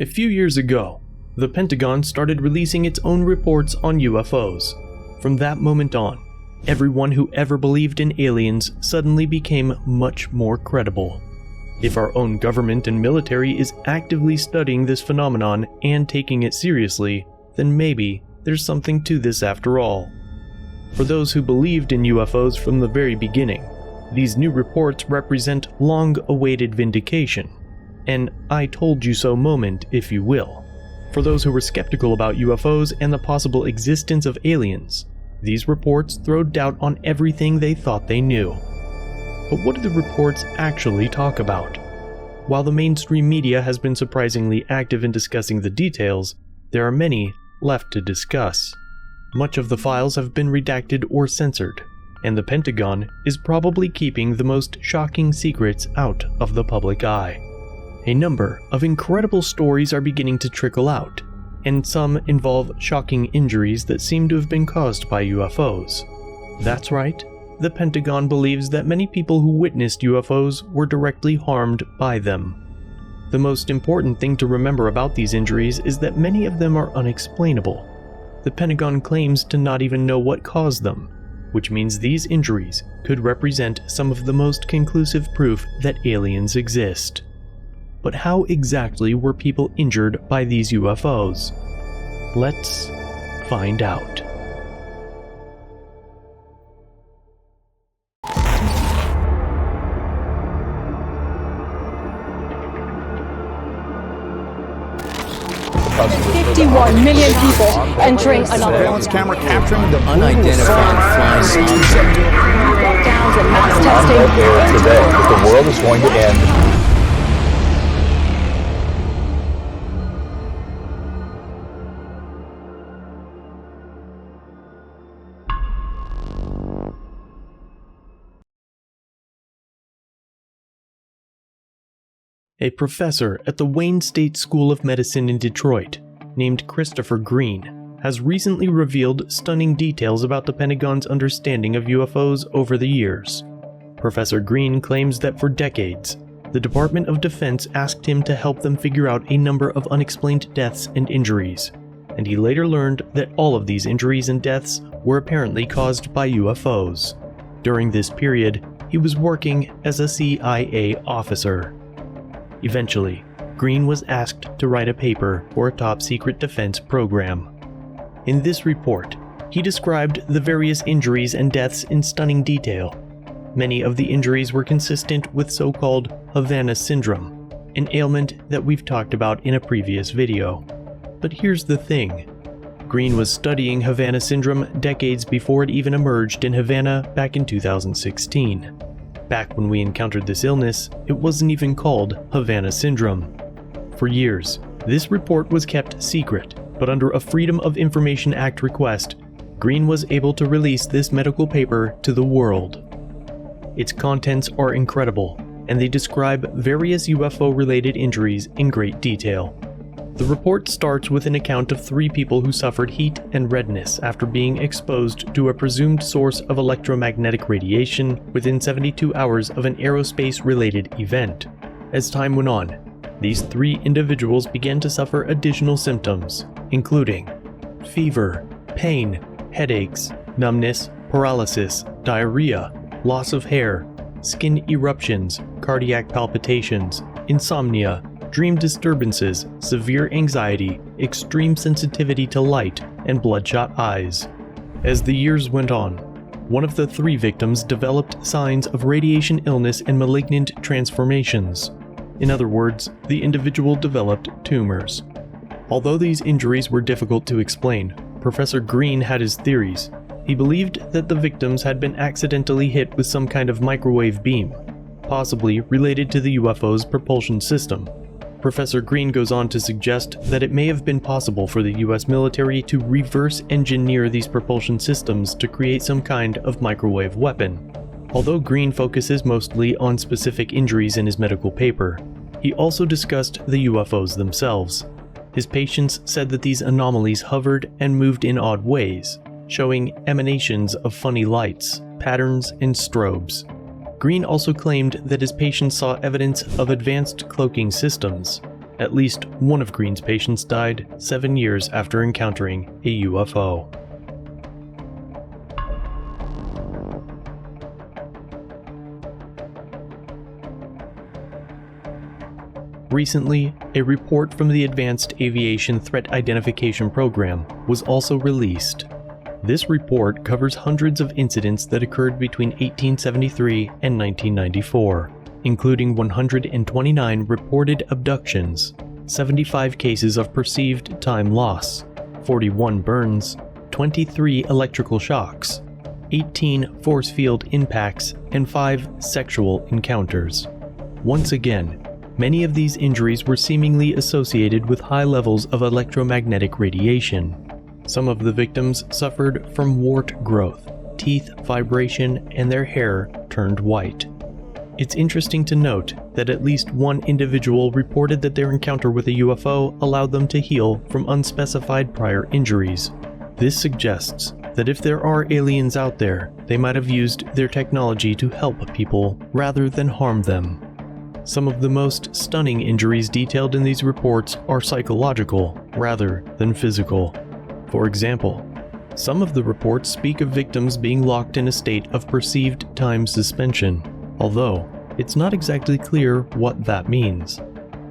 A few years ago, the Pentagon started releasing its own reports on UFOs. From that moment on, everyone who ever believed in aliens suddenly became much more credible. If our own government and military is actively studying this phenomenon and taking it seriously, then maybe there's something to this after all. For those who believed in UFOs from the very beginning, these new reports represent long-awaited vindication. An I told you so moment, if you will. For those who were skeptical about UFOs and the possible existence of aliens, these reports throw doubt on everything they thought they knew. But what do the reports actually talk about? While the mainstream media has been surprisingly active in discussing the details, there are many left to discuss. Much of the files have been redacted or censored, and the Pentagon is probably keeping the most shocking secrets out of the public eye. A number of incredible stories are beginning to trickle out, and some involve shocking injuries that seem to have been caused by UFOs. That's right, the Pentagon believes that many people who witnessed UFOs were directly harmed by them. The most important thing to remember about these injuries is that many of them are unexplainable. The Pentagon claims to not even know what caused them, which means these injuries could represent some of the most conclusive proof that aliens exist. But how exactly were people injured by these UFOs? Let's find out. There's 51 million people entering another surveillance camera capturing the unidentified flying object. lockdowns and mass testing. air today that the world is going to end. A professor at the Wayne State School of Medicine in Detroit, named Christopher Green, has recently revealed stunning details about the Pentagon's understanding of UFOs over the years. Professor Green claims that for decades, the Department of Defense asked him to help them figure out a number of unexplained deaths and injuries, and he later learned that all of these injuries and deaths were apparently caused by UFOs. During this period, he was working as a CIA officer. Eventually, Green was asked to write a paper for a top-secret defense program. In this report, he described the various injuries and deaths in stunning detail. Many of the injuries were consistent with so-called Havana syndrome, an ailment that we've talked about in a previous video. But here's the thing. Green was studying Havana syndrome decades before it even emerged in Havana back in 2016. Back when we encountered this illness, it wasn't even called Havana syndrome. For years, this report was kept secret, but under a Freedom of Information Act request, Green was able to release this medical paper to the world. Its contents are incredible, and they describe various UFO-related injuries in great detail. The report starts with an account of 3 people who suffered heat and redness after being exposed to a presumed source of electromagnetic radiation within 72 hours of an aerospace-related event. As time went on, these 3 individuals began to suffer additional symptoms, including fever, pain, headaches, numbness, paralysis, diarrhea, loss of hair, skin eruptions, cardiac palpitations, insomnia, dream disturbances, severe anxiety, extreme sensitivity to light, and bloodshot eyes. As the years went on, one of the 3 victims developed signs of radiation illness and malignant transformations. In other words, the individual developed tumors. Although these injuries were difficult to explain, Professor Green had his theories. He believed that the victims had been accidentally hit with some kind of microwave beam, possibly related to the UFO's propulsion system. Professor Green goes on to suggest that it may have been possible for the US military to reverse engineer these propulsion systems to create some kind of microwave weapon. Although Green focuses mostly on specific injuries in his medical paper, he also discussed the UFOs themselves. His patients said that these anomalies hovered and moved in odd ways, showing emanations of funny lights, patterns, and strobes. Green also claimed that his patients saw evidence of advanced cloaking systems. At least one of Green's patients died 7 years after encountering a UFO. Recently, a report from the Advanced Aviation Threat Identification Program was also released. This report covers hundreds of incidents that occurred between 1873 and 1994, including 129 reported abductions, 75 cases of perceived time loss, 41 burns, 23 electrical shocks, 18 force field impacts, and 5 sexual encounters. Once again, many of these injuries were seemingly associated with high levels of electromagnetic radiation. Some of the victims suffered from wart growth, teeth vibration, and their hair turned white. It's interesting to note that at least one individual reported that their encounter with a UFO allowed them to heal from unspecified prior injuries. This suggests that if there are aliens out there, they might have used their technology to help people rather than harm them. Some of the most stunning injuries detailed in these reports are psychological rather than physical. For example, some of the reports speak of victims being locked in a state of perceived time suspension, although it's not exactly clear what that means.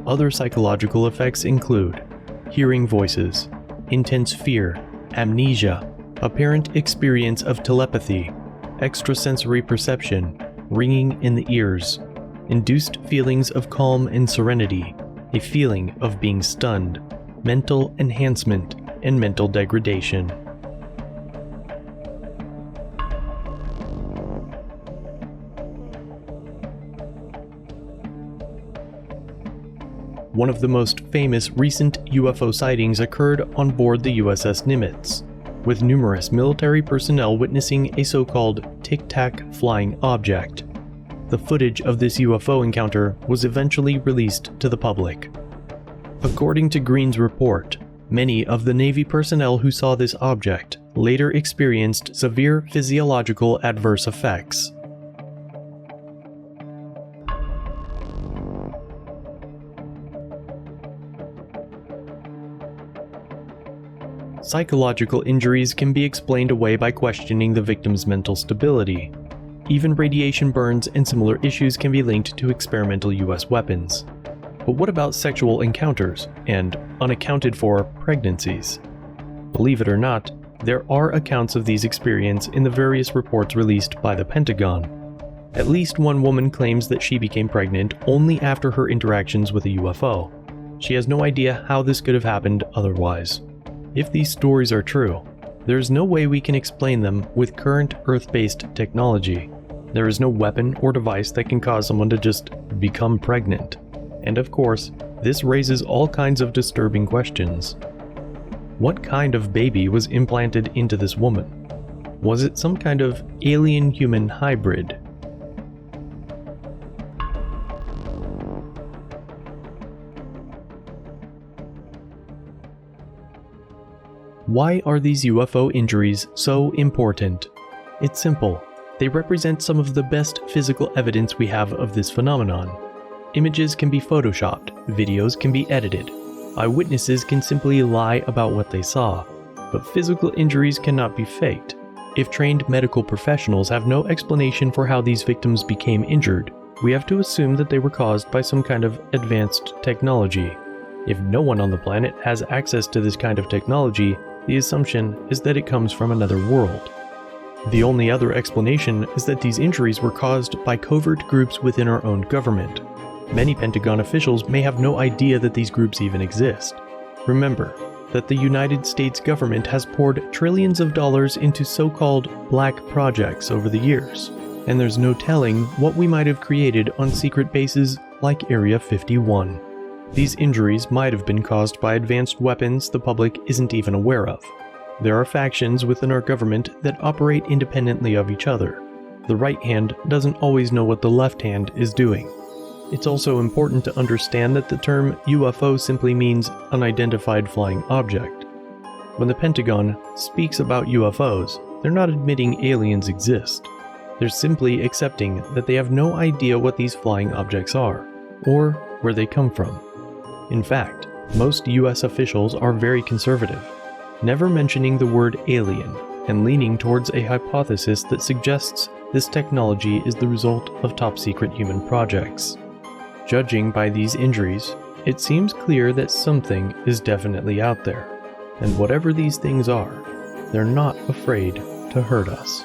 Other psychological effects include hearing voices, intense fear, amnesia, apparent experience of telepathy, extrasensory perception, ringing in the ears, induced feelings of calm and serenity, a feeling of being stunned, mental enhancement, and mental degradation. One of the most famous recent UFO sightings occurred on board the USS NIMITZ, with numerous military personnel witnessing a so-called tic-tac flying object. The footage of this UFO encounter was eventually released to the public. According to Green's report, many of the Navy personnel who saw this object later experienced severe physiological adverse effects. Psychological injuries can be explained away by questioning the victim's mental stability. Even radiation burns and similar issues can be linked to experimental US weapons. But what about sexual encounters and unaccounted for pregnancies? Believe it or not, there are accounts of these experiences in the various reports released by the Pentagon. At least one woman claims that she became pregnant only after her interactions with a UFO. She has no idea how this could have happened otherwise. If these stories are true, there is no way we can explain them with current Earth-based technology. There is no weapon or device that can cause someone to just become pregnant. And of course, this raises all kinds of disturbing questions. What kind of baby was implanted into this woman? Was it some kind of alien-human hybrid? Why are these UFO injuries so important? It's simple. They represent some of the best physical evidence we have of this phenomenon. Images can be photoshopped, videos can be edited. Eyewitnesses can simply lie about what they saw, but physical injuries cannot be faked. If trained medical professionals have no explanation for how these victims became injured, we have to assume that they were caused by some kind of advanced technology. If no one on the planet has access to this kind of technology, the assumption is that it comes from another world. The only other explanation is that these injuries were caused by covert groups within our own government. Many Pentagon officials may have no idea that these groups even exist. Remember that the United States government has poured trillions of dollars into so-called black projects over the years, and there's no telling what we might have created on secret bases like Area 51. These injuries might have been caused by advanced weapons the public isn't even aware of. There are factions within our government that operate independently of each other. The right hand doesn't always know what the left hand is doing. It's also important to understand that the term UFO simply means unidentified flying object. When the Pentagon speaks about UFOs, they're not admitting aliens exist. They're simply accepting that they have no idea what these flying objects are, or where they come from. In fact, most US officials are very conservative, never mentioning the word alien and leaning towards a hypothesis that suggests this technology is the result of top-secret human projects. Judging by these injuries, it seems clear that something is definitely out there, and whatever these things are, they're not afraid to hurt us.